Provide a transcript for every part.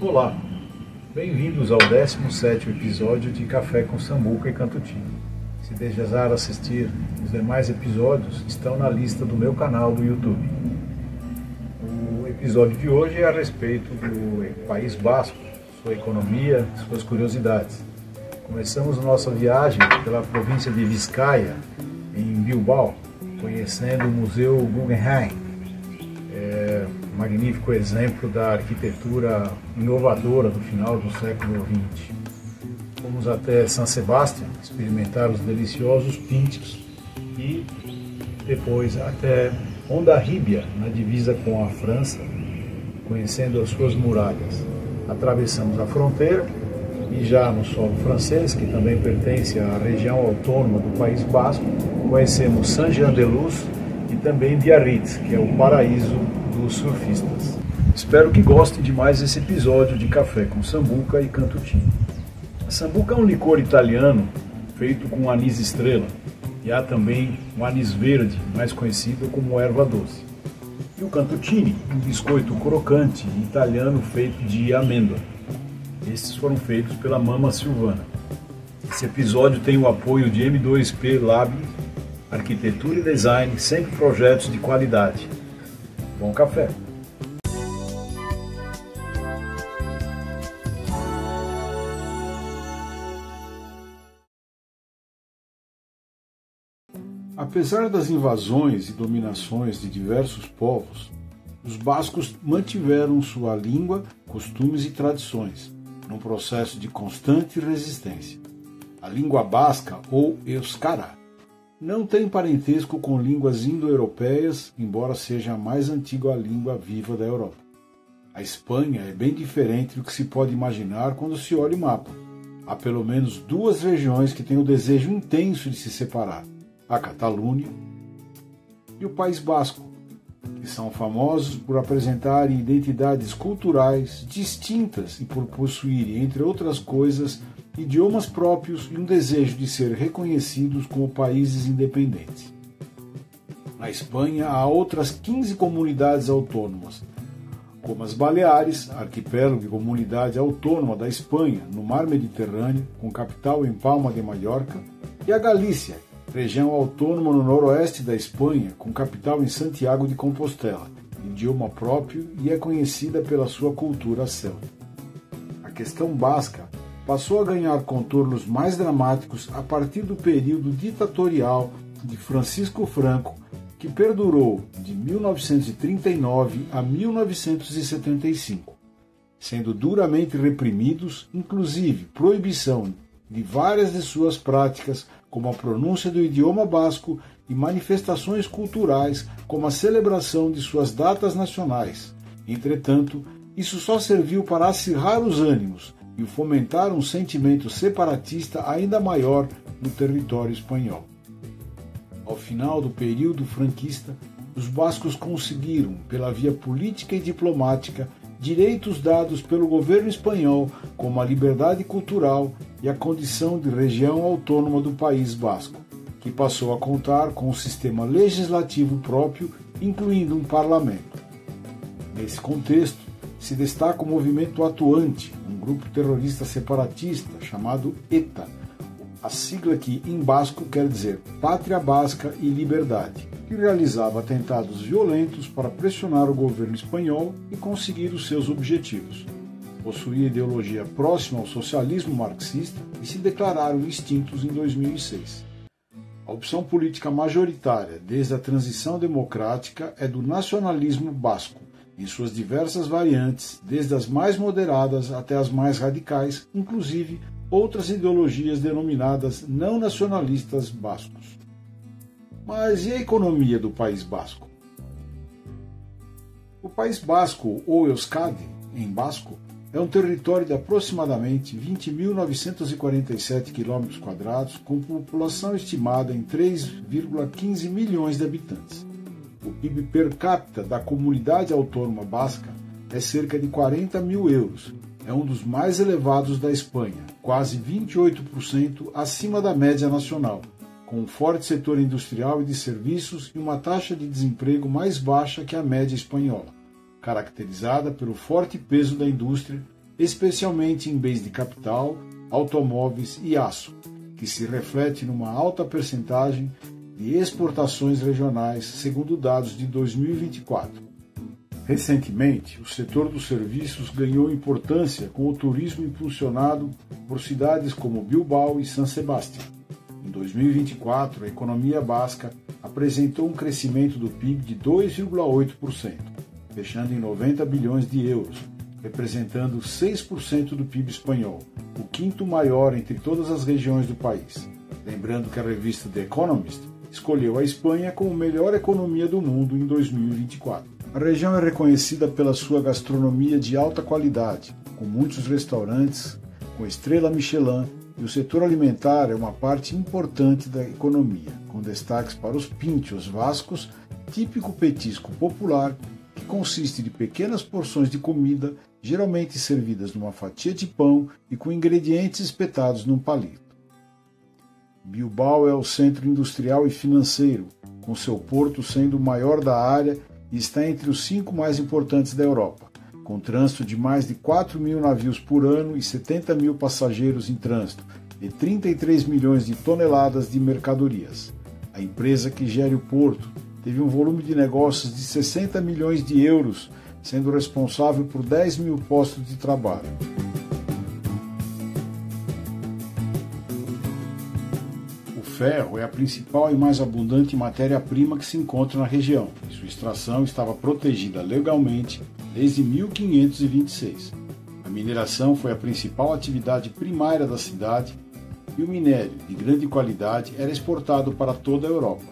Olá, bem-vindos ao 17º episódio de Café com Sambuca e Cantutinho. Se desejar assistir os demais episódios, estão na lista do meu canal do YouTube. O episódio de hoje é a respeito do País Basco, sua economia, suas curiosidades. Começamos nossa viagem pela província de Vizcaya, em Bilbao, conhecendo o Museu Guggenheim, magnífico exemplo da arquitetura inovadora do final do século XX. Fomos até San Sebastián experimentar os deliciosos pinchos e depois até Hondarribia, na divisa com a França, conhecendo as suas muralhas. Atravessamos a fronteira e já no solo francês, que também pertence à região autônoma do País Basco, conhecemos Saint-Jean-de-Luz e também Biarritz, que é o paraíso dos surfistas. Espero que gostem de mais esse episódio de Café com Sambuca e Cantutinho. A Sambuca é um licor italiano feito com anis estrela, e há também o anis verde, mais conhecido como erva doce. E o Cantutini, um biscoito crocante italiano feito de amêndoa. Estes foram feitos pela Mama Silvana. Esse episódio tem o apoio de M2P Lab, arquitetura e design, sempre projetos de qualidade. Bom café! Apesar das invasões e dominações de diversos povos, os bascos mantiveram sua língua, costumes e tradições, num processo de constante resistência. A língua basca, ou euskara, não tem parentesco com línguas indo-europeias, embora seja a mais antiga língua viva da Europa. A Espanha é bem diferente do que se pode imaginar quando se olha o mapa. Há pelo menos duas regiões que têm o desejo intenso de se separar: a Catalunha e o País Basco, que são famosos por apresentarem identidades culturais distintas e por possuírem, entre outras coisas, idiomas próprios e um desejo de ser reconhecidos como países independentes. Na Espanha há outras 15 comunidades autônomas, como as Baleares, arquipélago e comunidade autônoma da Espanha, no mar Mediterrâneo, com capital em Palma de Mallorca, e a Galícia, região autônoma no noroeste da Espanha, com capital em Santiago de Compostela, idioma próprio e é conhecida pela sua cultura celta. A questão basca passou a ganhar contornos mais dramáticos a partir do período ditatorial de Francisco Franco, que perdurou de 1939 a 1975, sendo duramente reprimidos, inclusive proibição de várias de suas práticas, como a pronúncia do idioma basco e manifestações culturais, como a celebração de suas datas nacionais. Entretanto, isso só serviu para acirrar os ânimos e fomentar um sentimento separatista ainda maior no território espanhol. Ao final do período franquista, os bascos conseguiram, pela via política e diplomática, direitos dados pelo governo espanhol, como a liberdade cultural e a condição de região autônoma do País Basco, que passou a contar com um sistema legislativo próprio, incluindo um parlamento. Nesse contexto, se destaca o movimento atuante, um grupo terrorista separatista chamado ETA, a sigla que em basco quer dizer Pátria Basca e Liberdade, que realizava atentados violentos para pressionar o governo espanhol e conseguir os seus objetivos. Possuía ideologia próxima ao socialismo marxista e se declararam extintos em 2006. A opção política majoritária desde a transição democrática é do nacionalismo basco, em suas diversas variantes, desde as mais moderadas até as mais radicais, inclusive outras ideologias denominadas não nacionalistas bascos. Mas e a economia do País Basco? O País Basco, ou Euskadi, em basco, é um território de aproximadamente 20.947 km², com população estimada em 3,15 milhões de habitantes. O PIB per capita da comunidade autônoma basca é cerca de 40 mil euros. É um dos mais elevados da Espanha, quase 28% acima da média nacional, com um forte setor industrial e de serviços e uma taxa de desemprego mais baixa que a média espanhola, caracterizada pelo forte peso da indústria especialmente em bens de capital, automóveis e aço, que se reflete numa alta percentagem de exportações regionais, segundo dados de 2024. Recentemente, o setor dos serviços ganhou importância com o turismo impulsionado por cidades como Bilbao e San Sebastián. Em 2024, a economia basca apresentou um crescimento do PIB de 2,8%, fechando em 90 bilhões de euros, representando 6% do PIB espanhol, o quinto maior entre todas as regiões do país. Lembrando que a revista The Economist escolheu a Espanha como melhor economia do mundo em 2024. A região é reconhecida pela sua gastronomia de alta qualidade, com muitos restaurantes, com estrela Michelin, e o setor alimentar é uma parte importante da economia, com destaques para os pinchos vascos, típico petisco popular que consiste de pequenas porções de comida, geralmente servidas numa fatia de pão e com ingredientes espetados num palito. Bilbao é o centro industrial e financeiro, com seu porto sendo o maior da área e está entre os 5 mais importantes da Europa, com trânsito de mais de 4 mil navios por ano e 70 mil passageiros em trânsito e 33 milhões de toneladas de mercadorias. A empresa que gere o porto teve um volume de negócios de 60 milhões de euros, sendo responsável por 10 mil postos de trabalho. O ferro é a principal e mais abundante matéria-prima que se encontra na região, e sua extração estava protegida legalmente desde 1526. A mineração foi a principal atividade primária da cidade e o minério, de grande qualidade, era exportado para toda a Europa.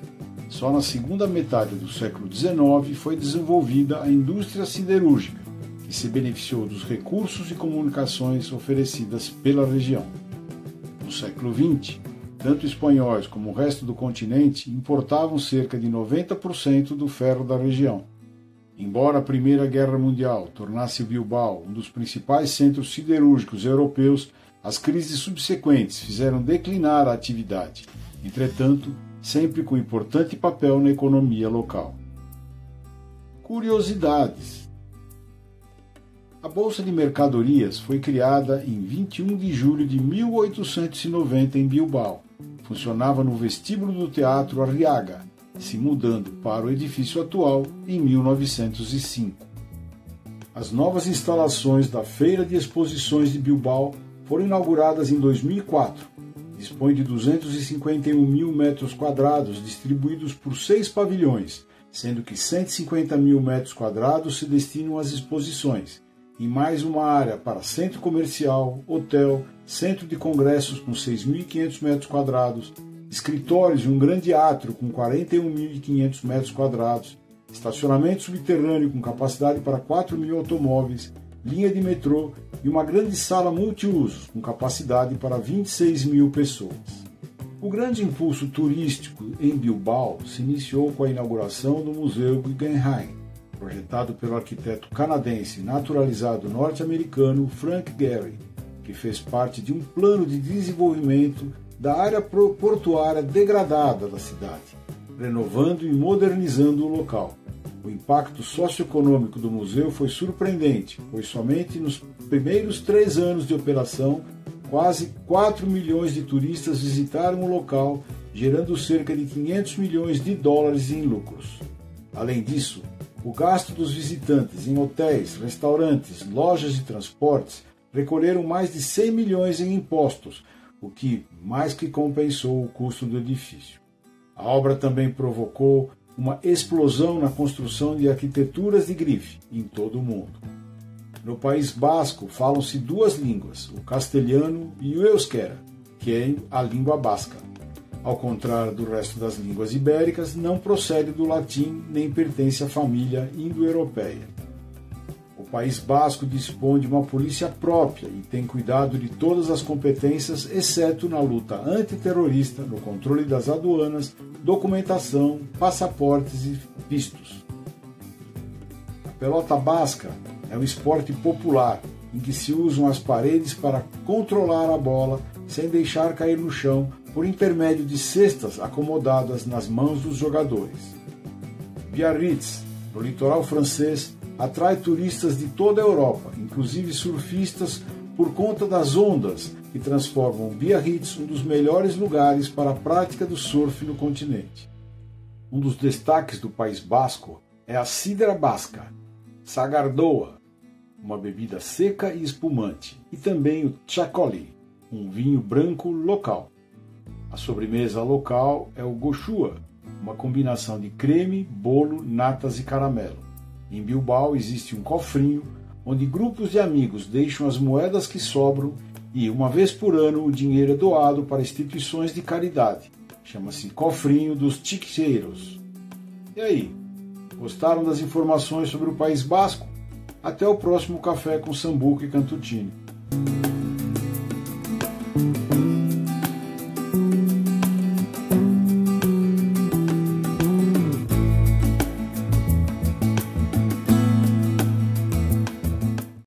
Só na segunda metade do século XIX foi desenvolvida a indústria siderúrgica, que se beneficiou dos recursos e comunicações oferecidas pela região. No século XX, tanto espanhóis como o resto do continente importavam cerca de 90% do ferro da região. Embora a Primeira Guerra Mundial tornasse Bilbao um dos principais centros siderúrgicos europeus, as crises subsequentes fizeram declinar a atividade, entretanto, sempre com importante papel na economia local. Curiosidades. A Bolsa de Mercadorias foi criada em 21 de julho de 1890 em Bilbao. Funcionava no vestíbulo do Teatro Arriaga, se mudando para o edifício atual em 1905. As novas instalações da Feira de Exposições de Bilbao foram inauguradas em 2004. Dispõe de 251 mil metros quadrados distribuídos por 6 pavilhões, sendo que 150 mil metros quadrados se destinam às exposições, e mais uma área para centro comercial, hotel, centro de congressos com 6.500 metros quadrados, escritórios e um grande átrio com 41.500 metros quadrados, estacionamento subterrâneo com capacidade para 4.000 automóveis, linha de metrô e uma grande sala multiusos com capacidade para 26.000 pessoas. O grande impulso turístico em Bilbao se iniciou com a inauguração do Museu Guggenheim, projetado pelo arquiteto canadense naturalizado norte-americano Frank Gehry, que fez parte de um plano de desenvolvimento da área portuária degradada da cidade, renovando e modernizando o local. O impacto socioeconômico do museu foi surpreendente, pois somente nos primeiros 3 anos de operação, quase 4 milhões de turistas visitaram o local, gerando cerca de 500 milhões de dólares em lucros. Além disso, o gasto dos visitantes em hotéis, restaurantes, lojas de transportes recolheram mais de 100 milhões em impostos, o que mais que compensou o custo do edifício. A obra também provocou uma explosão na construção de arquiteturas de grife em todo o mundo. No País Basco falam-se 2 línguas, o castelhano e o euskera, que é a língua basca. Ao contrário do resto das línguas ibéricas, não procede do latim nem pertence à família indo-europeia. O País Basco dispõe de uma polícia própria e tem cuidado de todas as competências, exceto na luta antiterrorista, no controle das aduanas, documentação, passaportes e vistos. A pelota basca é um esporte popular em que se usam as paredes para controlar a bola sem deixar cair no chão por intermédio de cestas acomodadas nas mãos dos jogadores. Biarritz, no litoral francês, atrai turistas de toda a Europa, inclusive surfistas, por conta das ondas que transformam Biarritz um dos melhores lugares para a prática do surf no continente. Um dos destaques do País Basco é a Sidra Basca, Sagardoa, uma bebida seca e espumante, e também o Txakoli, um vinho branco local. A sobremesa local é o Goxua, uma combinação de creme, bolo, natas e caramelo. Em Bilbao existe um cofrinho, onde grupos de amigos deixam as moedas que sobram e, uma vez por ano, o dinheiro é doado para instituições de caridade. Chama-se Cofrinho dos Chiqueiros. E aí, gostaram das informações sobre o País Basco? Até o próximo Café com Sambuca e Cantutine.